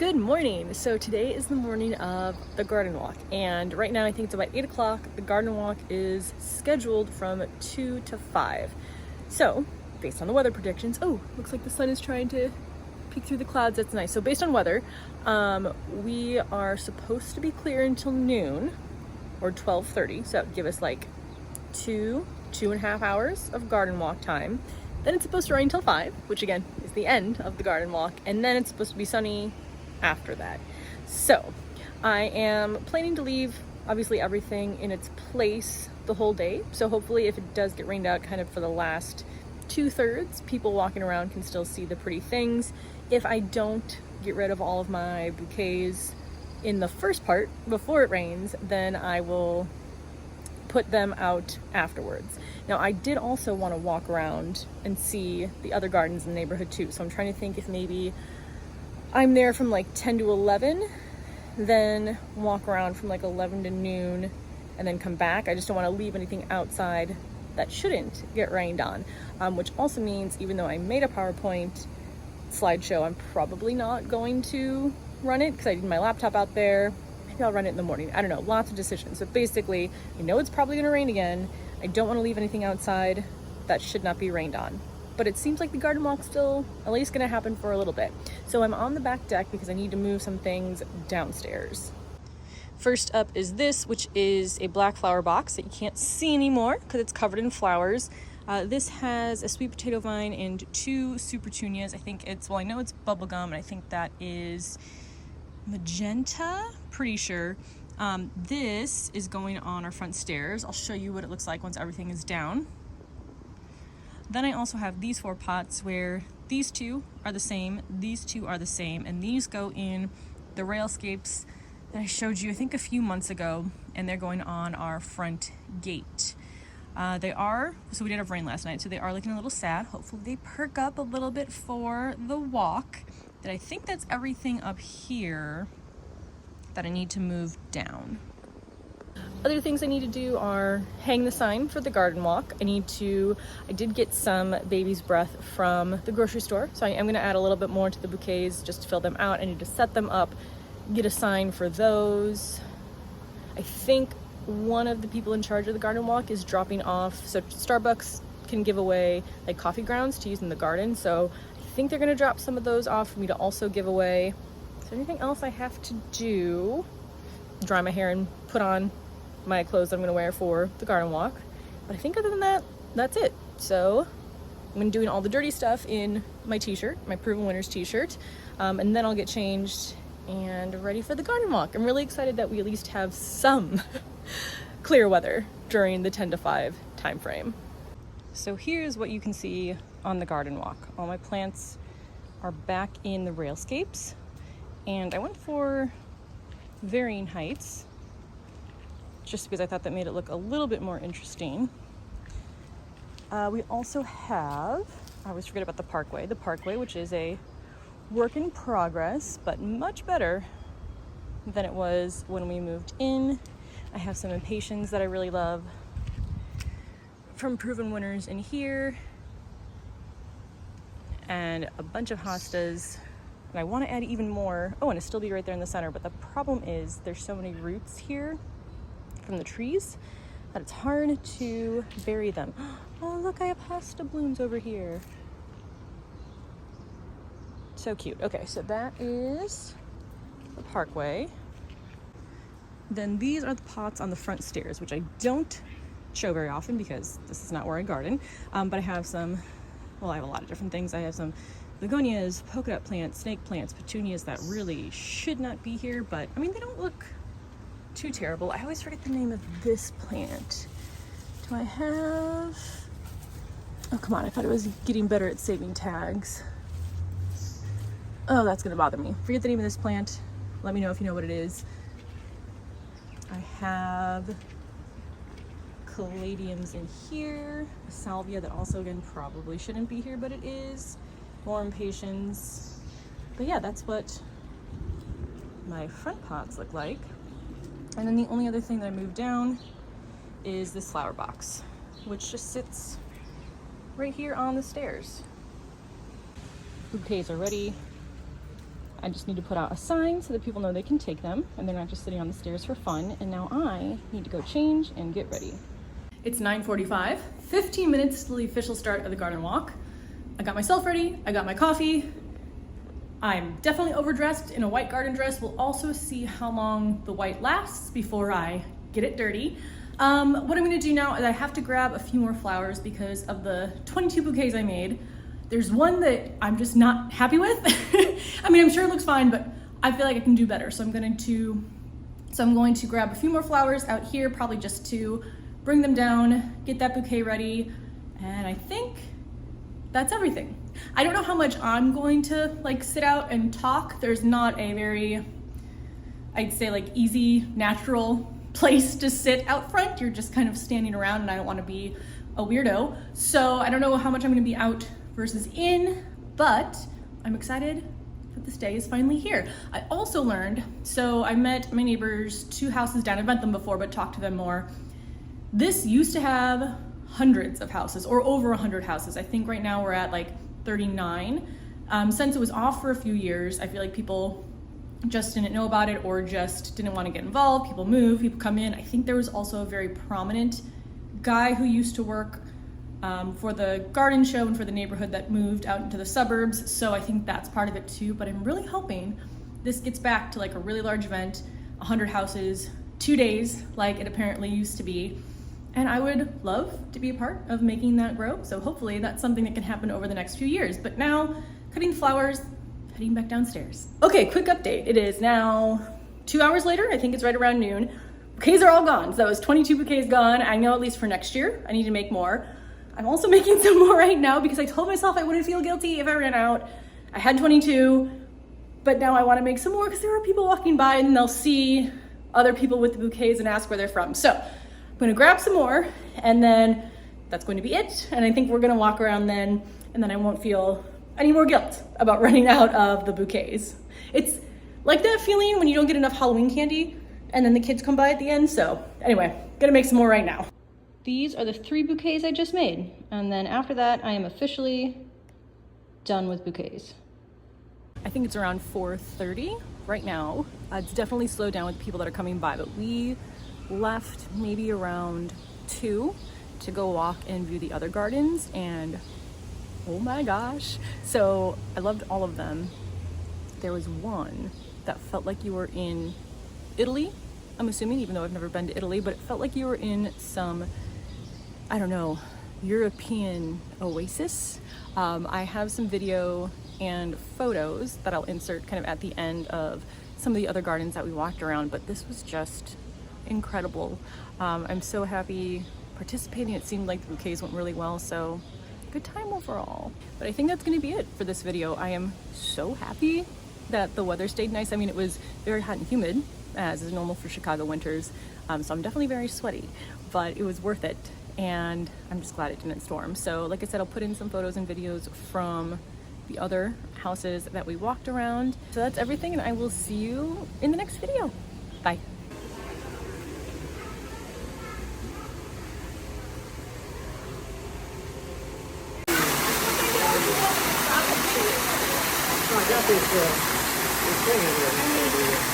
Good morning. So today is the morning of the garden walk, and right now I think it's about 8 o'clock. The garden walk is scheduled from 2 to 5. So based on the weather predictions, looks like the sun is trying to peek through the clouds. That's nice. So based on weather, we are supposed to be clear until noon or 12:30. So give us like two and a half hours of garden walk time. Then it's supposed to rain till 5, which again is the end of the garden walk, and then it's supposed to be sunny after that. So I am planning to leave obviously everything in its place the whole day. So hopefully if it does get rained out kind of for the last 2/3, people walking around can still see the pretty things. If I don't get rid of all of my bouquets in the first part before it rains, then I will put them out afterwards. Now I did also want to walk around and see the other gardens in the neighborhood too. So I'm trying to think if maybe I'm there from like 10 to 11, then walk around from like 11 to noon and then come back. I just don't want to leave anything outside that shouldn't get rained on, which also means even though I made a PowerPoint slideshow, I'm probably not going to run it because I need my laptop out there. Maybe I'll run it in the morning. I don't know, lots of decisions. So basically, I know it's probably going to rain again. I don't want to leave anything outside that should not be rained on. But it seems like the garden walk's still at least gonna happen for a little bit. So I'm on the back deck because I need to move some things downstairs. First up is this, which is a black flower box that you can't see anymore because it's covered in flowers. This has a sweet potato vine and 2 super petunias. I know it's bubblegum, and I think that is magenta, pretty sure. This is going on our front stairs. I'll show you what it looks like once everything is down. Then I also have these 4 pots where these 2 are the same, these 2 are the same, and these go in the railscapes that I showed you I think a few months ago, and they're going on our front gate. So we did have rain last night, so they are looking a little sad. Hopefully they perk up a little bit for the walk. But I think that's everything up here that I need to move down. Other things I need to do are hang the sign for the garden walk. I did get some baby's breath from the grocery store, so I am going to add a little bit more to the bouquets just to fill them out. I need to set them up, get a sign for those. I think one of the people in charge of the garden walk is dropping off, so Starbucks can give away like coffee grounds to use in the garden, so I think they're going to drop some of those off for me to also give away. Is there anything else I have to do? Dry my hair and put on my clothes that I'm gonna wear for the garden walk. But I think other than that, that's it. So I'm gonna doing all the dirty stuff in my t-shirt, my Proven Winners t-shirt, and then I'll get changed and ready for the garden walk. I'm really excited that we at least have some clear weather during the 10 to 5 time frame. So here's what you can see on the garden walk. All my plants are back in the railscapes, and I went for varying heights just because I thought that made it look a little bit more interesting. We also have, I always forget about the parkway, which is a work in progress, but much better than it was when we moved in. I have some impatiens that I really love from Proven Winners in here, and a bunch of hostas, and I want to add even more. And a still be right there in the center, but the problem is there's so many roots here from the trees that it's hard to bury them. Oh look, I have hosta blooms over here. So cute. Okay, so that is the parkway. Then these are the pots on the front stairs, which I don't show very often because this is not where I garden. But I have I have a lot of different things. I have some begonias, polka dot plants, snake plants, petunias that really should not be here, but I mean, they don't look too terrible. I always forget the name of this plant. Do I have... Oh, come on, I thought it was getting better at saving tags. Oh, that's gonna bother me. Forget the name of this plant. Let me know if you know what it is. I have caladiums in here, a salvia that also, again, probably shouldn't be here, but it is. More impatiens. But yeah, that's what my front pots look like. And then the only other thing that I moved down is this flower box, which just sits right here on the stairs. Bouquets are ready. I just need to put out a sign so that people know they can take them and they're not just sitting on the stairs for fun. And now I need to go change and get ready. It's 9:45, 15 minutes till the official start of the garden walk. I got myself ready, I got my coffee. I'm definitely overdressed in a white garden dress. We'll also see how long the white lasts before I get it dirty. What I'm gonna do now is I have to grab a few more flowers because of the 22 bouquets I made. There's one that I'm just not happy with. I mean, I'm sure it looks fine, but I feel like I can do better. So I'm going to grab a few more flowers out here, probably just to bring them down, get that bouquet ready. And I think that's everything. I don't know how much I'm going to like sit out and talk. There's not a very, I'd say like easy, natural place to sit out front. You're just kind of standing around and I don't want to be a weirdo. So I don't know how much I'm going to be out versus in, but I'm excited that this day is finally here. I also learned, so I met my neighbors 2 houses down. I've met them before, but talked to them more. This used to have hundreds of houses, or over 100 houses. I think right now we're at like 39. Since it was off for a few years, I feel like people just didn't know about it or just didn't want to get involved. People move, people come in. I think there was also a very prominent guy who used to work for the garden show and for the neighborhood that moved out into the suburbs. So I think that's part of it too, but I'm really hoping this gets back to like a really large event, 100 houses, 2 days, like it apparently used to be. And I would love to be a part of making that grow. So hopefully that's something that can happen over the next few years. But now, cutting flowers, heading back downstairs. Okay, quick update. It is now 2 hours later. I think it's right around noon. Bouquets are all gone. So that was 22 bouquets gone. I know at least for next year, I need to make more. I'm also making some more right now because I told myself I wouldn't feel guilty if I ran out. I had 22, but now I want to make some more because there are people walking by and they'll see other people with the bouquets and ask where they're from. So I'm going to grab some more and then that's going to be it. And I think we're going to walk around then and then I won't feel any more guilt about running out of the bouquets. It's like that feeling when you don't get enough Halloween candy and then the kids come by at the end. So anyway, gonna make some more right now. These are the 3 bouquets I just made. And then after that, I am officially done with bouquets. I think it's around 4:30 right now. It's definitely slowed down with people that are coming by, but we left maybe around 2 to go walk and view the other gardens, and oh my gosh. So I loved all of them. There was one that felt like you were in Italy, I'm assuming, even though I've never been to Italy, but it felt like you were in some, I don't know, European oasis. I have some video and photos that I'll insert kind of at the end of some of the other gardens that we walked around, but this was just incredible. I'm so happy participating. It seemed like the bouquets went really well, so good time overall. But I think that's gonna be it for this video. I am so happy that the weather stayed nice. I mean, it was very hot and humid, as is normal for Chicago winters, so I'm definitely very sweaty, but it was worth it, and I'm just glad it didn't storm. So like I said, I'll put in some photos and videos from the other houses that we walked around. So that's everything, and I will see you in the next video. Bye. I got this thing in here.